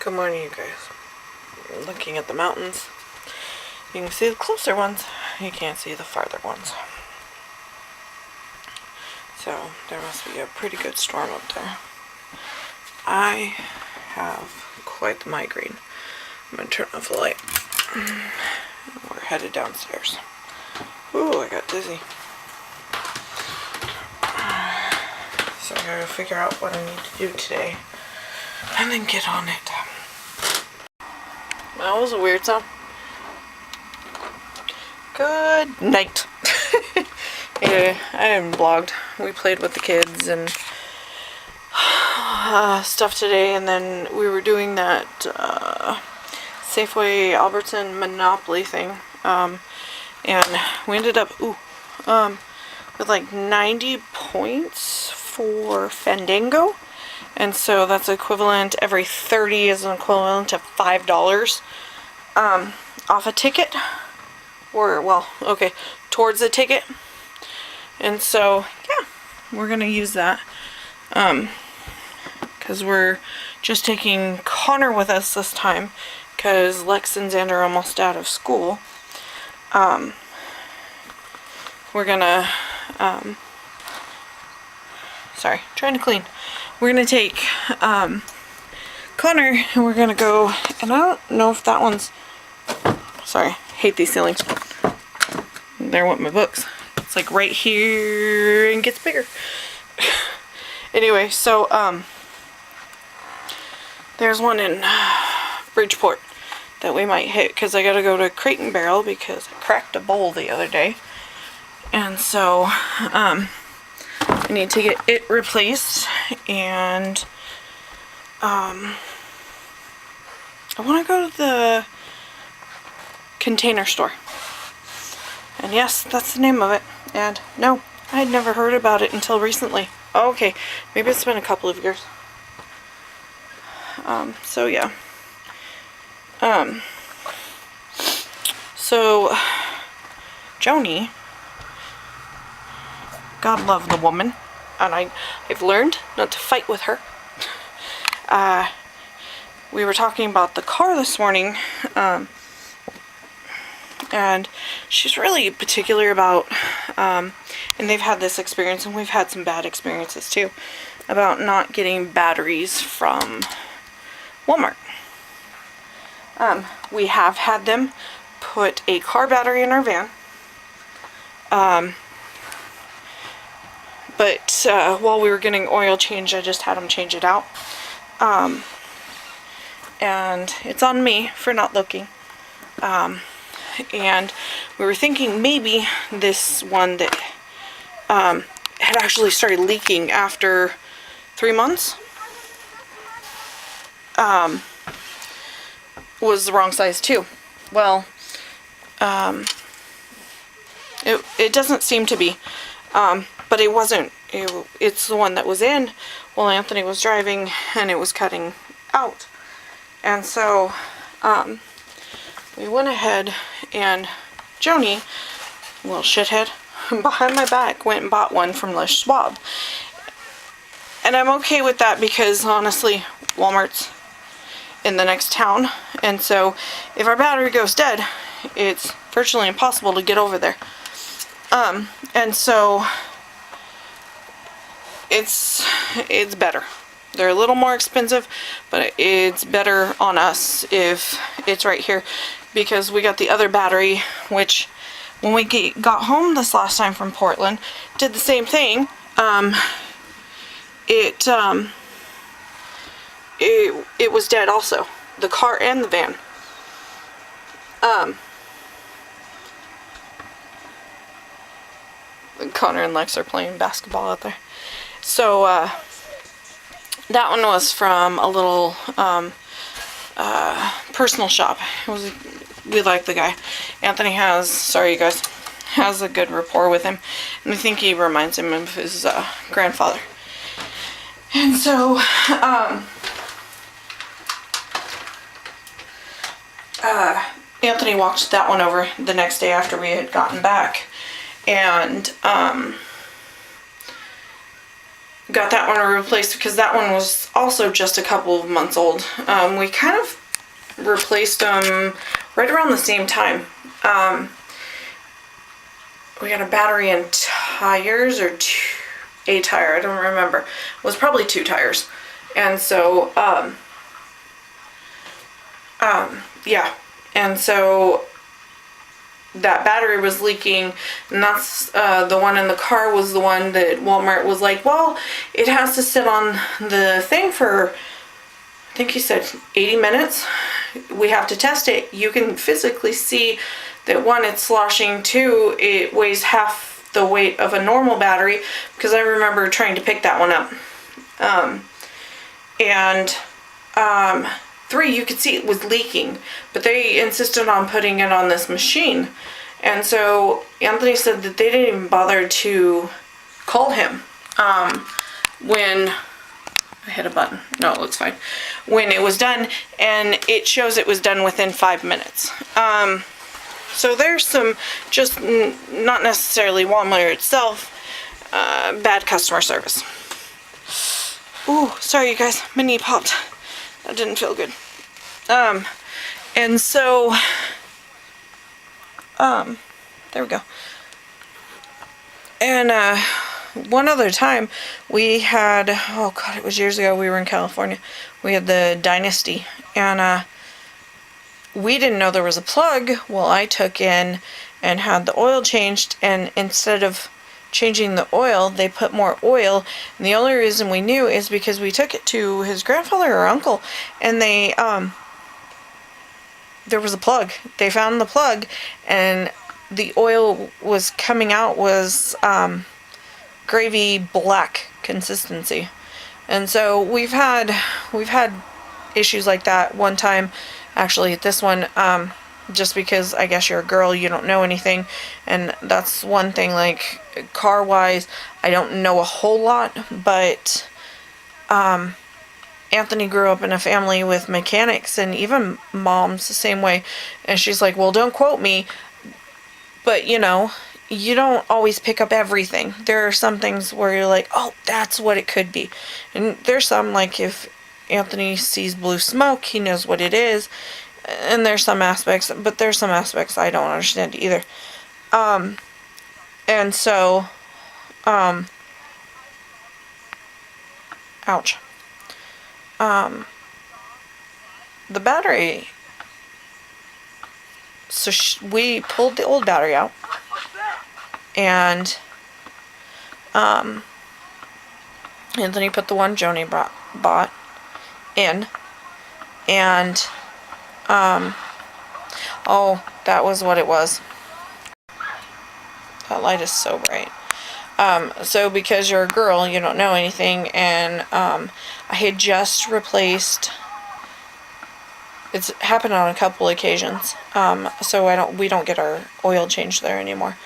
Good morning, you guys. Looking at the mountains, you can see the closer ones, you can't see the farther ones. So there must be a pretty good storm up there. I have quite the migraine. I'm gonna turn off the light. We're headed downstairs. Ooh, I got dizzy. So I gotta figure out what I need to do today and then get on it. That was a weird sound. Good night. Yeah, I haven't vlogged. We played with the kids and stuff today, and then we were doing that Safeway Albertson Monopoly thing, and we ended up with like 90 points for Fandango, and so that's equivalent, every 30 is an equivalent to $5 off a ticket, or well, okay, towards a ticket. And so yeah, we're gonna use that because we're just taking Connor with us this time because Lex and Xander are almost out of school. We're gonna sorry, trying to clean. We're gonna take Connor and we're gonna go, and I don't know if that one's, sorry, hate these ceilings. There went my books. It's like right here and gets bigger. Anyway, so there's one in Bridgeport that we might hit because I gotta go to Crate and Barrel because I cracked a bowl the other day, and so I need to get it replaced, and I want to go to the Container Store. And yes, that's the name of it. And no, I had never heard about it until recently. Oh, okay, maybe it's been a couple of years. So yeah. So Joni, God love the woman, and I've learned not to fight with her. We were talking about the car this morning, and she's really particular about, and they've had this experience, and we've had some bad experiences too, about not getting batteries from Walmart. We have had them put a car battery in our van, but while we were getting oil changed, I just had them change it out, and it's on me for not looking. And we were thinking maybe this one that had actually started leaking after 3 months was the wrong size too. Well, it doesn't seem to be, but it wasn't. It's the one that was in while Anthony was driving, and it was cutting out, and so we went ahead, and Joni, little shithead, behind my back, went and bought one from Les Schwab. And I'm okay with that because, honestly, Walmart's in the next town. And so, if our battery goes dead, it's virtually impossible to get over there. And so, it's better. They're a little more expensive, but it's better on us if it's right here, because we got the other battery, which when we got home this last time from Portland, did the same thing. It was dead also, the car and the van. Connor and Lex are playing basketball out there. So that one was from a little personal shop. We like the guy. Anthony has, sorry you guys, has a good rapport with him, and I think he reminds him of his grandfather. And so Anthony walked that one over the next day after we had gotten back, and got that one replaced because that one was also just a couple of months old. We kind of replaced them right around the same time. We got a battery and tires, or a tire, I don't remember. It was probably 2 tires. And so, yeah. And so that battery was leaking, and that's the one in the car was the one that Walmart was like, well, it has to sit on the thing for, I think he said 80 minutes. We have to test it. You can physically see that, 1, it's sloshing, 2, it weighs half the weight of a normal battery, because I remember trying to pick that one up. And 3, you could see it was leaking, but they insisted on putting it on this machine. And so Anthony said that they didn't even bother to call him when I hit a button. No, it looks fine. When it was done, and it shows it was done within 5 minutes. So there's some, just not necessarily Walmart itself, bad customer service. Ooh, sorry you guys, my knee popped. That didn't feel good. And so, there we go. And, one other time, we had, oh god, it was years ago, we were in California. We had the Dynasty, and, we didn't know there was a plug. Well, I took in and had the oil changed, and instead of changing the oil, they put more oil. And the only reason we knew is because we took it to his grandfather or uncle, and they, there was a plug. They found the plug, and the oil was coming out was, gravy black consistency. And so we've had issues like that. One time, actually, this one, just because I guess you're a girl, you don't know anything, and that's one thing, like, car-wise, I don't know a whole lot, but, Anthony grew up in a family with mechanics, and even mom's the same way, and she's like, well, don't quote me, but, you know, you don't always pick up everything. There are some things where you're like, oh, that's what it could be, and there's some, like, if Anthony sees blue smoke, he knows what it is. And there's some aspects, but there's some aspects I don't understand either. And so, ouch. The battery, so we pulled the old battery out, and, Anthony put the one Joni bought in, and, oh, that was what it was. That light is so bright. So because you're a girl, you don't know anything, and, I had just replaced, it's happened on a couple occasions, so we don't get our oil changed there anymore.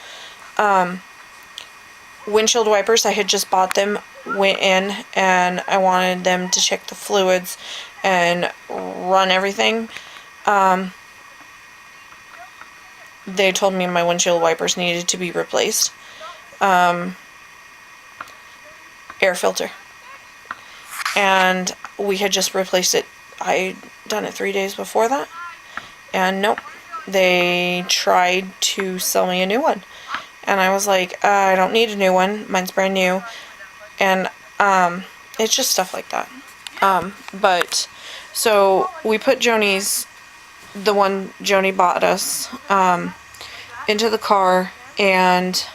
Windshield wipers, I had just bought them, went in, and I wanted them to check the fluids and run everything. They told me my windshield wipers needed to be replaced. Air filter. And we had just replaced it. I'd done it 3 days before that. And nope. They tried to sell me a new one. And I was like, I don't need a new one. Mine's brand new. And, it's just stuff like that. But, so, we put the one Joni bought us, into the car, and,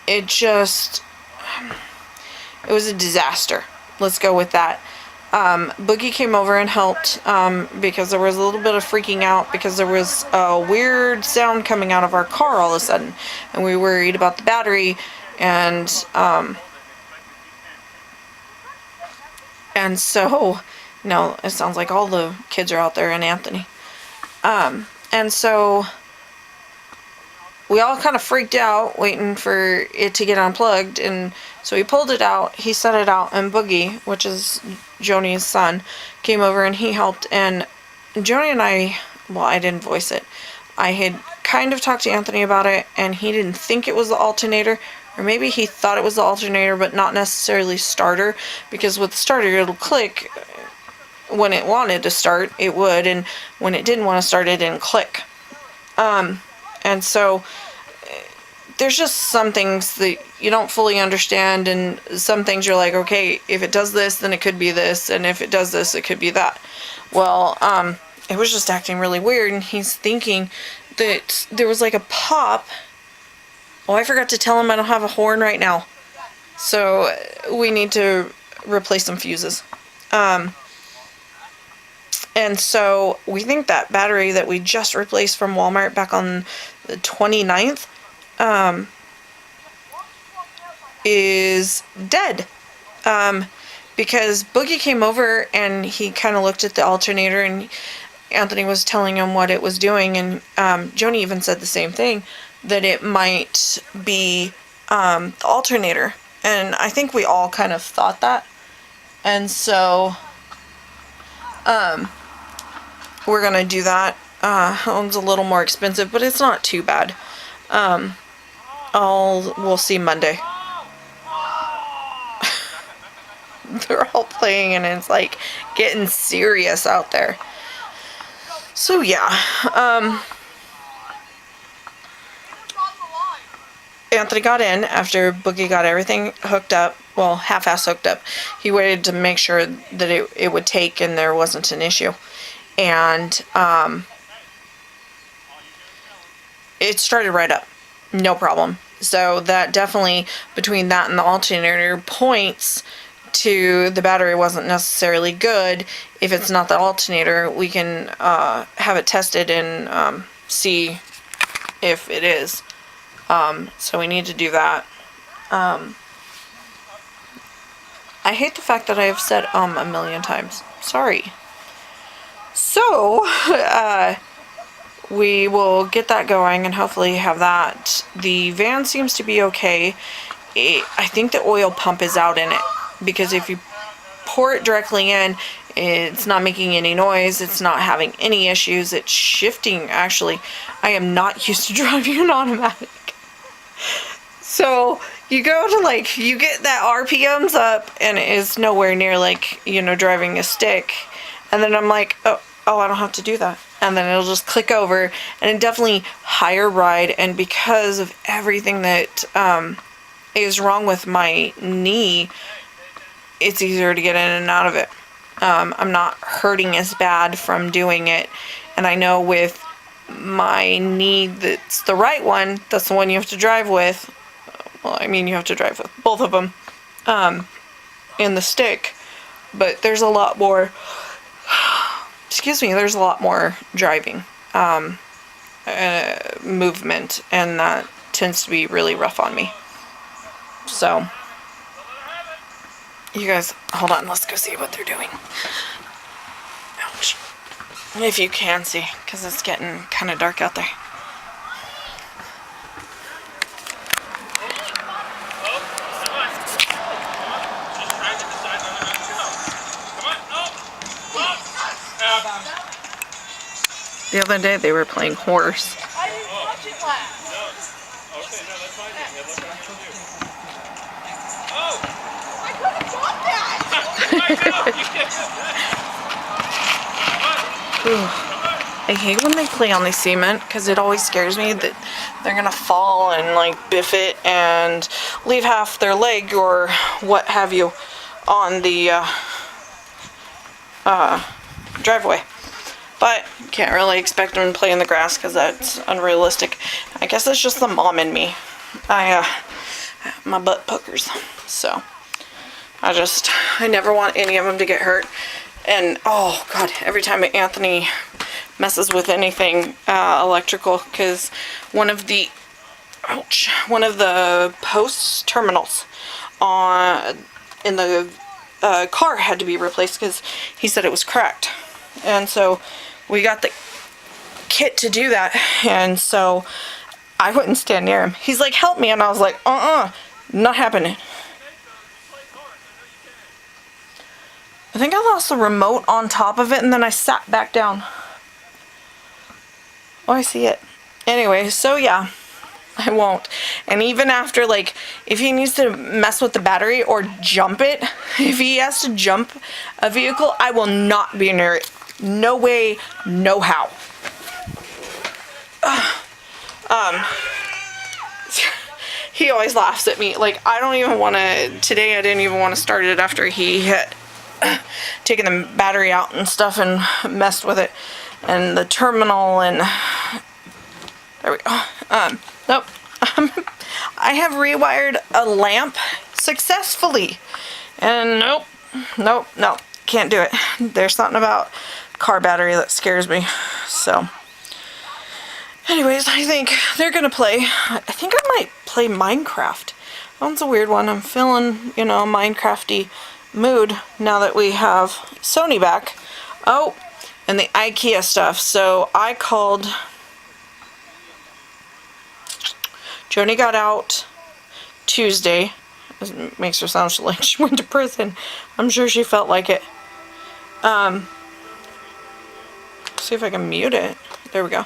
it was a disaster. Let's go with that. Boogie came over and helped, because there was a little bit of freaking out, because there was a weird sound coming out of our car all of a sudden, and we were worried about the battery, and so, no, it sounds like all the kids are out there and Anthony. And so, we all kind of freaked out, waiting for it to get unplugged, and so he pulled it out, he set it out, and Boogie, which is Joni's son, came over and he helped, and Joni and I didn't voice it. I had kind of talked to Anthony about it, and he didn't think it was the alternator, or maybe he thought it was the alternator, but not necessarily starter, because with the starter, it'll click when it wanted to start, it would, and when it didn't want to start, it didn't click. And so there's just some things that you don't fully understand, and some things you're like, okay, if it does this, then it could be this, and if it does this, it could be that. Well, it was just acting really weird, and he's thinking that there was like a pop. Oh, I forgot to tell him I don't have a horn right now. So we need to replace some fuses. And so we think that battery that we just replaced from Walmart back on the 29th is dead. Because Boogie came over and he kind of looked at the alternator, and Anthony was telling him what it was doing, and Joni even said the same thing, that it might be the alternator. And I think we all kind of thought that. And so we're going to do that. It's a little more expensive, but it's not too bad. We'll see Monday. They're all playing, and it's like getting serious out there. So yeah, Anthony got in after Boogie got everything hooked up, well, half-ass hooked up. He waited to make sure that it would take and there wasn't an issue. And it started right up, no problem. So that definitely, between that and the alternator, points to the battery wasn't necessarily good. If it's not the alternator, we can have it tested and see if it is. So we need to do that. I hate the fact that I have said a million times. Sorry. So we will get that going and hopefully have that. The van seems to be okay. I think the oil pump is out in it, because if you pour it directly in, it's not making any noise, it's not having any issues, it's shifting. Actually, I am not used to driving an automatic. So you go to you get that RPMs up, and it's nowhere near driving a stick. And then I'm like, oh, I don't have to do that. And then it'll just click over, and it definitely higher ride. And because of everything that is wrong with my knee, it's easier to get in and out of it. I'm not hurting as bad from doing it. And I know with my knee that's the right one, that's the one you have to drive with. Well, I mean, you have to drive with both of them in the stick. But there's a lot more, there's a lot more driving movement, and that tends to be really rough on me. So you guys, hold on, let's go see what they're doing. Ouch. If you can see, because it's getting kind of dark out there. The other day they were playing horse. I didn't watch it last. Okay, no, that's fine. I could have got that. I hate when they play on the cement, because it always scares me that they're gonna fall and biff it and leave half their leg or what have you on the driveway. But can't really expect them to play in the grass, because that's unrealistic. I guess it's just the mom in me. My butt pokers. So I never want any of them to get hurt. And oh god, every time Anthony messes with anything electrical, because one of the post terminals in the car had to be replaced, because he said it was cracked. And so we got the kit to do that, and so I wouldn't stand near him. He's like, help me, and I was like, not happening. I think I lost the remote on top of it, and then I sat back down. Oh, I see it. Anyway, so yeah, I won't. And even after, like, if he needs to mess with the battery or jump it, if he has to jump a vehicle, I will not be near it. No way, no how. He always laughs at me. Like, I don't even want to, today I didn't even want to start it after he had taken the battery out and stuff and messed with it. And the terminal and, there we go. Nope. I have rewired a lamp successfully. And nope, can't do it. There's something about car battery that scares me. So, anyways, I think they're gonna play. I think I might play Minecraft. That one's a weird one. I'm feeling, a Minecrafty mood now that we have Sony back. Oh, and the IKEA stuff. So I called. Joni got out Tuesday. It makes her sound like she went to prison. I'm sure she felt like it. See if I can mute it. There we go.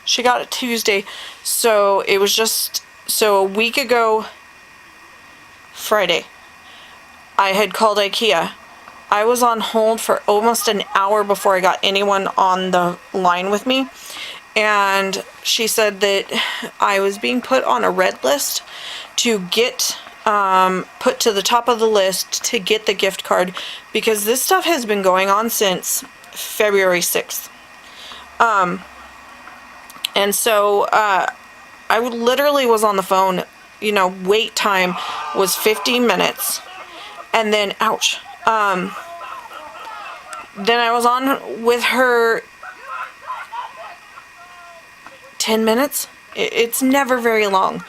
She got it Tuesday, so it was just, so a week ago, Friday, I had called IKEA. I was on hold for almost an hour before I got anyone on the line with me. And she said that I was being put on a red list to get put to the top of the list to get the gift card, because this stuff has been going on since February 6th. And so I literally was on the phone, wait time was 15 minutes. And then, ouch. Then I was on with her 10 minutes. It's never very long.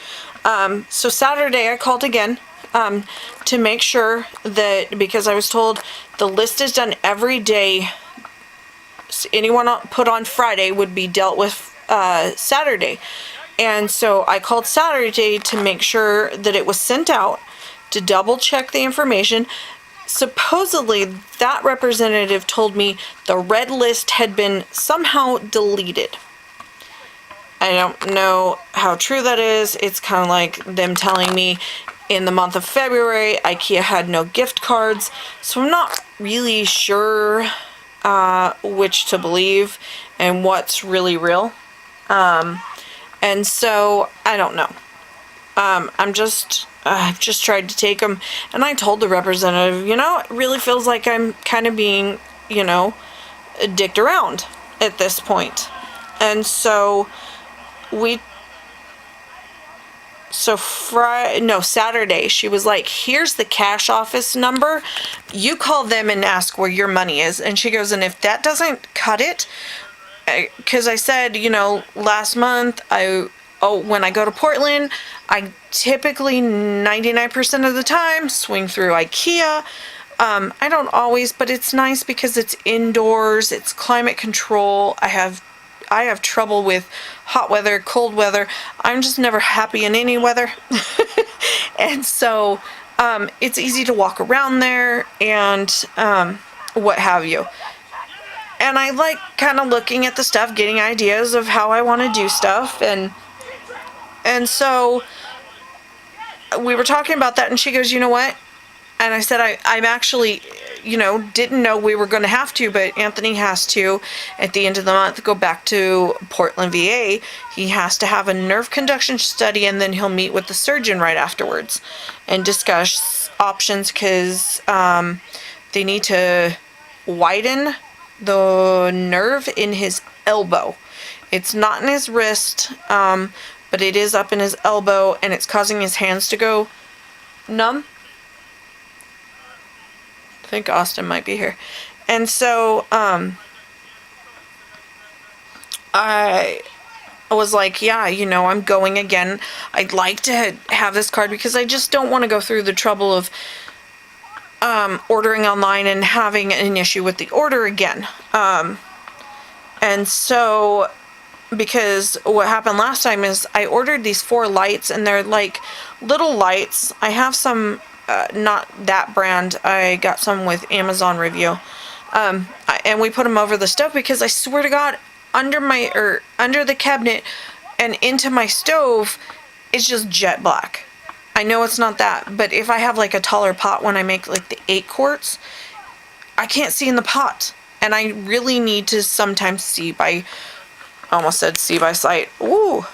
So Saturday I called again to make sure that, because I was told the list is done every day. Anyone put on Friday would be dealt with Saturday. And so I called Saturday to make sure that it was sent out, to double check the information. Supposedly that representative told me the red list had been somehow deleted. I don't know how true that is. It's kind of like them telling me in the month of February, IKEA had no gift cards. So I'm not really sure which to believe and what's really real. And so I don't know. I've just tried to take them, and I told the representative, it really feels like I'm kind of being, dicked around at this point. And so Saturday, she was like, here's the cash office number. You call them and ask where your money is. And she goes, and if that doesn't cut it, because I said, last month, when I go to Portland, I typically 99% of the time swing through IKEA. I don't always, but it's nice because it's indoors, it's climate control. I have trouble with hot weather, cold weather. I'm just never happy in any weather. And so it's easy to walk around there and what have you. And I like kind of looking at the stuff, getting ideas of how I want to do stuff. And so we were talking about that, and she goes, you know what? And I said, I'm actually, didn't know we were going to have to, but Anthony has to, at the end of the month, go back to Portland, VA. He has to have a nerve conduction study, and then he'll meet with the surgeon right afterwards and discuss options, because they need to widen the nerve in his elbow. It's not in his wrist, but it is up in his elbow, and it's causing his hands to go numb. I think Austin might be here. And so I was like, yeah, I'm going again. I'd like to have this card because I just don't want to go through the trouble of ordering online and having an issue with the order again. And so, because what happened last time is I ordered these 4 lights, and they're like little lights. I have some, not that brand. I got some with Amazon review. And we put them over the stove because I swear to God, under the cabinet and into my stove, it's just jet black. I know it's not that, but if I have like a taller pot when I make like the 8 quarts, I can't see in the pot. And I really need to sometimes see by, I almost said see by sight. Ooh,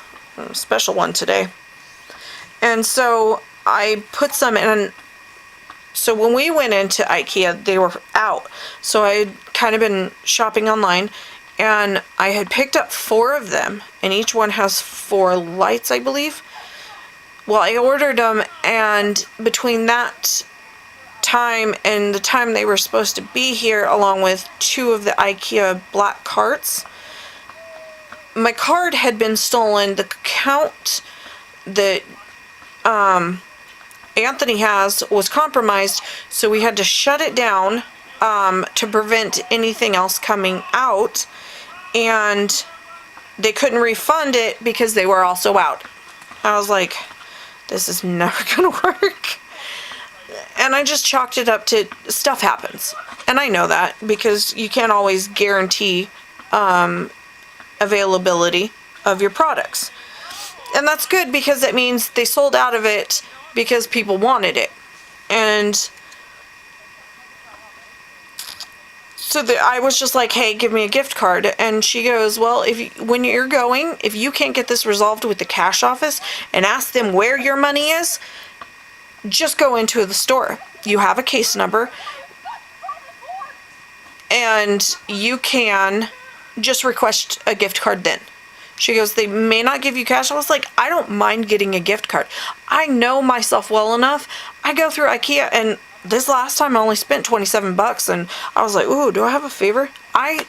special one today. And so I put some in. So when we went into IKEA, they were out. So I had kind of been shopping online, and I had picked up 4 of them, and each one has 4 lights, I believe. Well, I ordered them, and between that time and the time they were supposed to be here, along with 2 of the IKEA black carts, my card had been stolen. The account that Anthony has was compromised, so we had to shut it down to prevent anything else coming out, and they couldn't refund it because they were also out. I was like, this is never gonna work. And I just chalked it up to stuff happens. And I know that because you can't always guarantee availability of your products. And that's good because it means they sold out of it because people wanted it. And so I was just like, hey, give me a gift card. And she goes, well, when you're going, if you can't get this resolved with the cash office and ask them where your money is, just go into the store. You have a case number, and you can just request a gift card then. She goes, they may not give you cash. I was like, I don't mind getting a gift card. I know myself well enough. I go through IKEA, and this last time I only spent $27, and I was like, ooh, do I have a favor? I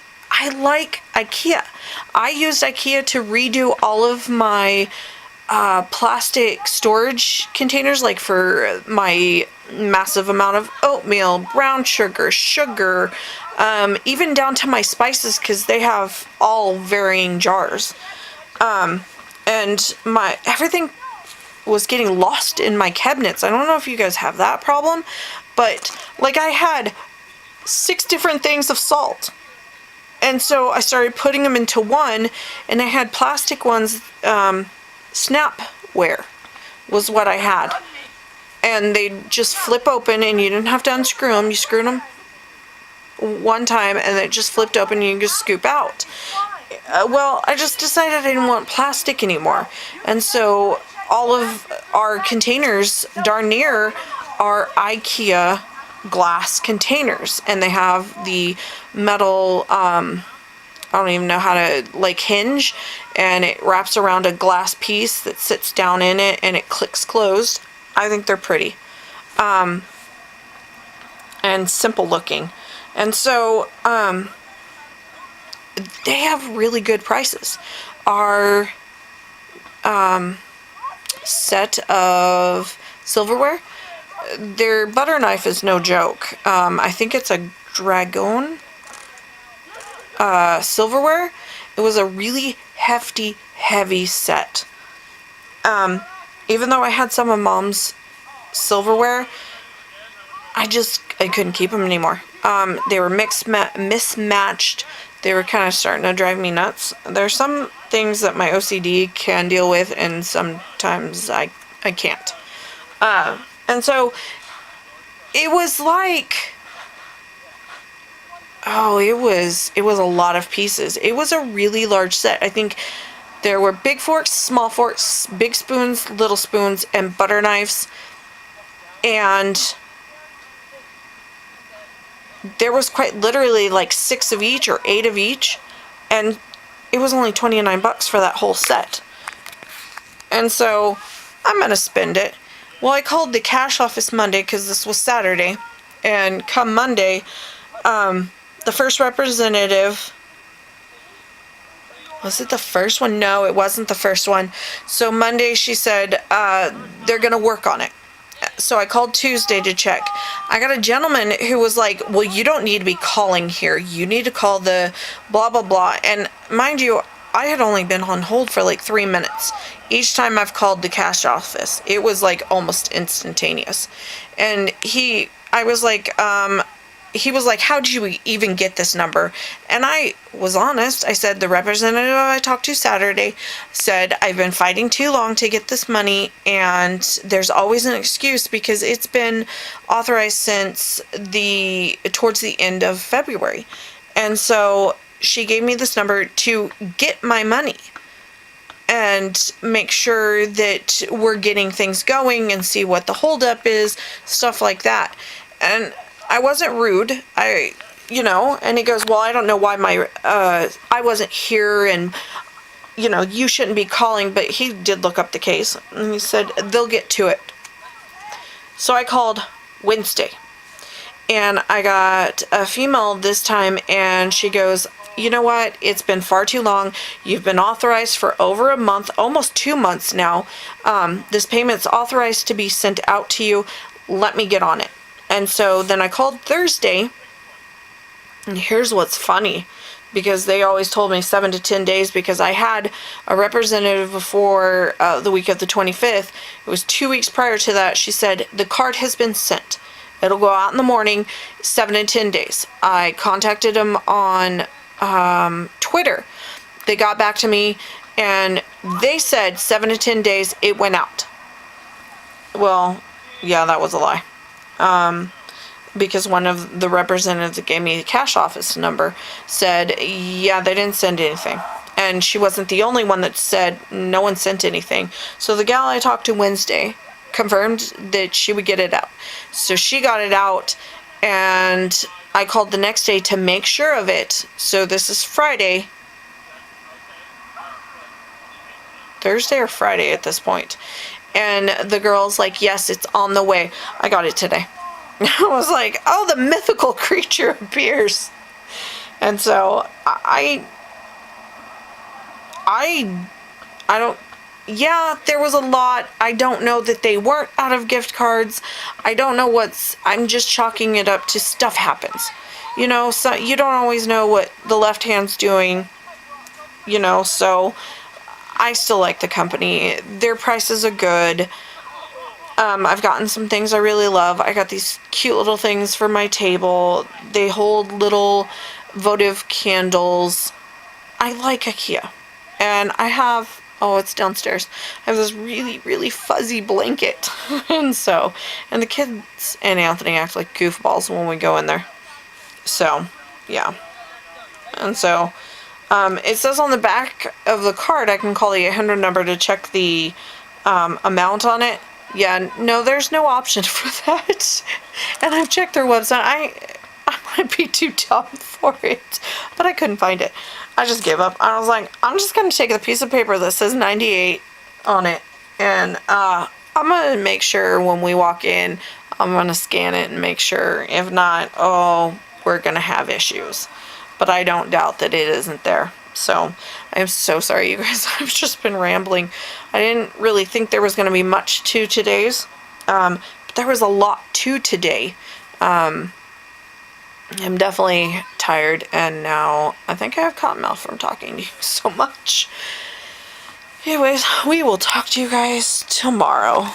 like IKEA. I used IKEA to redo all of my plastic storage containers, like for my massive amount of oatmeal, brown sugar, even down to my spices, because they have all varying jars. And everything was getting lost in my cabinets. I don't know if you guys have that problem, but like I had 6 different things of salt. And so I started putting them into one, and I had plastic ones, Snapware was what I had. And they just flip open, and you didn't have to unscrew them. You screwed them one time, and it just flipped open, and you can just scoop out. Well, I just decided I didn't want plastic anymore. And so all of our containers, darn near, are IKEA glass containers. And they have the metal, I don't even know how to, like, hinge. And it wraps around a glass piece that sits down in it, and it clicks closed. I think they're pretty. And simple looking. And so, they have really good prices. Our set of silverware, their butter knife is no joke. I think it's a Dragon silverware. It was a really hefty, heavy set. Even though I had some of Mom's silverware, I couldn't keep them anymore. They were mismatched. They were kind of starting to drive me nuts. There's some things that my OCD can deal with, and sometimes I can't. And so it was like, it was a lot of pieces. It was a really large set. I think there were big forks, small forks, big spoons, little spoons, and butter knives. And there was quite literally like 6 of each or 8 of each, and it was only $29 for that whole set. And so I'm gonna spend it. Well, I called the cash office Monday because this was Saturday, and come Monday, the first representative, was it the first one? No, it wasn't the first one. So Monday she said they're gonna work on it. So I called Tuesday to check. I got a gentleman who was like, well, you don't need to be calling here. You need to call the blah, blah, blah. And mind you, I had only been on hold for like 3 minutes. Each time I've called the cash office, it was like almost instantaneous. And I was like, he was like, how did you even get this number? And I was honest. I said, the representative I talked to Saturday said, I've been fighting too long to get this money, and there's always an excuse because it's been authorized since towards the end of February. And so she gave me this number to get my money and make sure that we're getting things going and see what the holdup is, stuff like that. And I wasn't rude. And he goes, well, I don't know why I wasn't here, and, you shouldn't be calling, but he did look up the case, and he said, they'll get to it. So I called Wednesday, and I got a female this time, and she goes, you know what? It's been far too long. You've been authorized for over a month, almost 2 months now. This payment's authorized to be sent out to you. Let me get on it. And so then I called Thursday, and here's what's funny, because they always told me 7 to 10 days, because I had a representative before the week of the 25th. It was 2 weeks prior to that. She said, the card has been sent. It'll go out in the morning, 7 to 10 days. I contacted them on Twitter. They got back to me, and they said 7 to 10 days it went out. Well, yeah, that was a lie. Because one of the representatives that gave me the cash office number said, yeah, they didn't send anything. And she wasn't the only one that said no one sent anything. So the gal I talked to Wednesday confirmed that she would get it out. So she got it out, and I called the next day to make sure of it. So this is Thursday or Friday at this point. And the girl's like, yes, it's on the way. I got it today. I was like, oh, the mythical creature appears. And so I don't, yeah, there was a lot. I don't know that they weren't out of gift cards. I don't know I'm just chalking it up to stuff happens. So you don't always know what the left hand's doing, so I still like the company. Their prices are good. I've gotten some things I really love. I got these cute little things for my table. They hold little votive candles. I like IKEA. And I have, it's downstairs. I have this really, really fuzzy blanket. and the kids and Anthony act like goofballs when we go in there. So, yeah. And so, it says on the back of the card, I can call the 800 number to check the amount on it. Yeah, no, there's no option for that. And I've checked their website. I might be too dumb for it, but I couldn't find it. I just gave up. I was like, I'm just going to take a piece of paper that says 98 on it, and I'm going to make sure when we walk in, I'm going to scan it and make sure. If not, we're going to have issues. But I don't doubt that it isn't there. So I'm so sorry, you guys. I've just been rambling. I didn't really think there was going to be much to today's. But there was a lot to today. I'm definitely tired, and now I think I have cotton mouth from talking to you so much. Anyways, we will talk to you guys tomorrow.